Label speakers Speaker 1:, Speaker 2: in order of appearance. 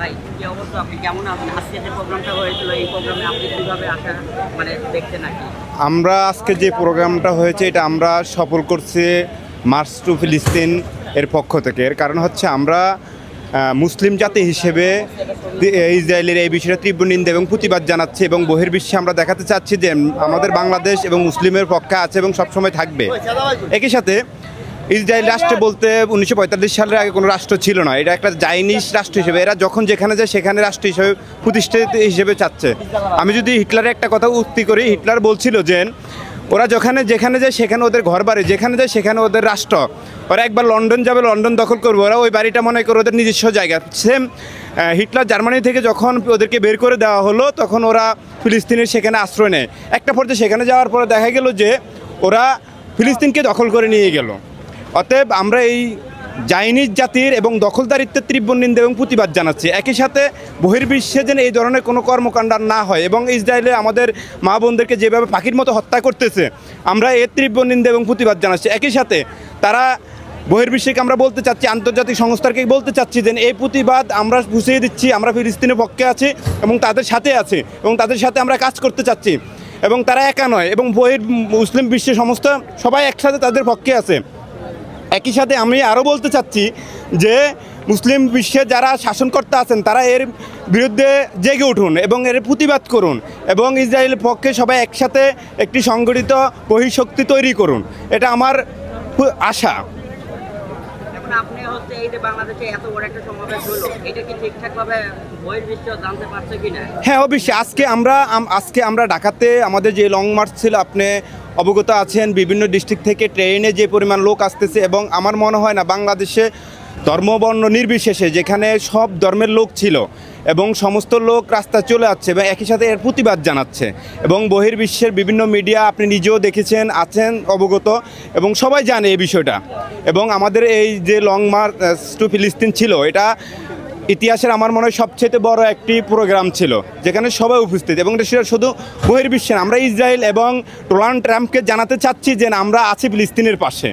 Speaker 1: ভাই কি অবস্থা, আপনি কেমন আছেন? আজকে যে প্রোগ্রামটা হয়েছিল এই প্রোগ্রামে আপনি কিভাবে আসা মানে দেখতে নাকি?
Speaker 2: আমরা আজকে যে প্রোগ্রামটা হয়েছে এটা আমরা সফল করছি মার্চ টু ফিলিস্তিন এর পক্ষ থেকে। এর কারণ হচ্ছে আমরা মুসলিম জাতি হিসেবে ইসরায়েলের এই বিষয়ে তীব্র নিন্দা এবং প্রতিবাদ জানাচ্ছি এবং বহির্বিশ্বে আমরা দেখাতে চাচ্ছি যে আমাদের বাংলাদেশ এবং মুসলিমের পক্ষে আছে এবং সবসময় থাকবে। একই সাথে ইসরায়েল রাষ্ট্র বলতে 1945 সালের আগে কোনো রাষ্ট্র ছিল না, এটা একটা জাইনিস রাষ্ট্র হিসেবে এরা যখন যেখানে যায় সেখানে রাষ্ট্র হিসেবে প্রতিষ্ঠিত হিসেবে চাচ্ছে। আমি যদি হিটলারের একটা কথা উক্তি করি, হিটলার বলছিল যে ওরা যেখানে যায় সেখানে ওদের ঘর বাড়ি, যেখানে যায় সেখানে ওদের রাষ্ট্র। ওরা একবার লন্ডন যাবে, লন্ডন দখল করবে, ওরা ওই বাড়িটা মনে করে ওদের নিজস্ব জায়গা। সেম হিটলার জার্মানি থেকে যখন ওদেরকে বের করে দেওয়া হলো তখন ওরা ফিলিস্তিনের সেখানে আশ্রয় নেয়। একটা পর্যায়ে সেখানে যাওয়ার পরে দেখা গেল যে ওরা ফিলিস্তিনকে দখল করে নিয়ে গেল। অতএব আমরা এই জাইনিজ জাতির এবং দখলদারিত্বের তীব্র নিন্দা এবং প্রতিবাদ জানাচ্ছি। একই সাথে বহির্বিশ্বে যেন এই ধরনের কোনো কর্মকাণ্ড না হয় এবং ইসরায়েলে আমাদের মা বোনদেরকে যেভাবে পাখির মতো হত্যা করতেছে আমরা এর তীব্র নিন্দা এবং প্রতিবাদ জানাচ্ছি। একই সাথে তারা বহির্বিশ্বকে আমরা বলতে চাচ্ছি, আন্তর্জাতিক সংস্থাকে বলতে চাচ্ছি যে এই প্রতিবাদ আমরা বুঝিয়ে দিচ্ছি আমরা ফিলিস্তিনের পক্ষে আছি এবং তাদের সাথে আছি এবং তাদের সাথে আমরা কাজ করতে চাচ্ছি এবং তারা একা নয় এবং মুসলিম বিশ্বের সমস্ত সবাই একসাথে তাদের পক্ষে আছে। একই সাথে আমি আরও বলতে চাচ্ছি যে মুসলিম বিশ্বে যারা শাসনকর্তা আছেন তারা এর বিরুদ্ধে জেগে উঠুন এবং এর প্রতিবাদ করুন এবং ইসরায়েলের পক্ষে সবাই একসাথে একটি সংগঠিত বহিঃশক্তি তৈরি করুন, এটা আমার আশা।
Speaker 1: আপনি হচ্ছে এই যে বাংলাদেশে এত বড় একটা সমাবেশ হলো, এটা কি ঠিকঠাকভাবে বহির্বিশ্ব জানতে পারছে কিনা?
Speaker 2: হ্যাঁ অবশ্যই। আজকে আমরা ঢাকাতে আমাদের যে লং মার্চ ছিল আপনি অবগত আছেন, বিভিন্ন ডিস্ট্রিক্ট থেকে ট্রেনে যে পরিমাণ লোক আসতেছে এবং আমার মনে হয় না বাংলাদেশে ধর্মবর্ণ নির্বিশেষে যেখানে সব ধর্মের লোক ছিল এবং সমস্ত লোক রাস্তায় চলে যাচ্ছে এবং একই সাথে এর প্রতিবাদ জানাচ্ছে এবং বহির্বিশ্বের বিভিন্ন মিডিয়া আপনি নিজেও দেখেছেন, আছেন অবগত এবং সবাই জানে এই বিষয়টা। এবং আমাদের এই যে লং মার্চ টু ফিলিস্তিন ছিল এটা ইতিহাসের আমার মনে হয় সবচেয়ে বড় একটি প্রোগ্রাম ছিল যেখানে সবাই উপস্থিত এবং সেটা শুধু বহির্বিশ্বে আমরা ইসরায়েল এবং ডোনাল্ড ট্রাম্পকে জানাতে চাচ্ছি যে আমরা আছি ফিলিস্তিনের পাশে।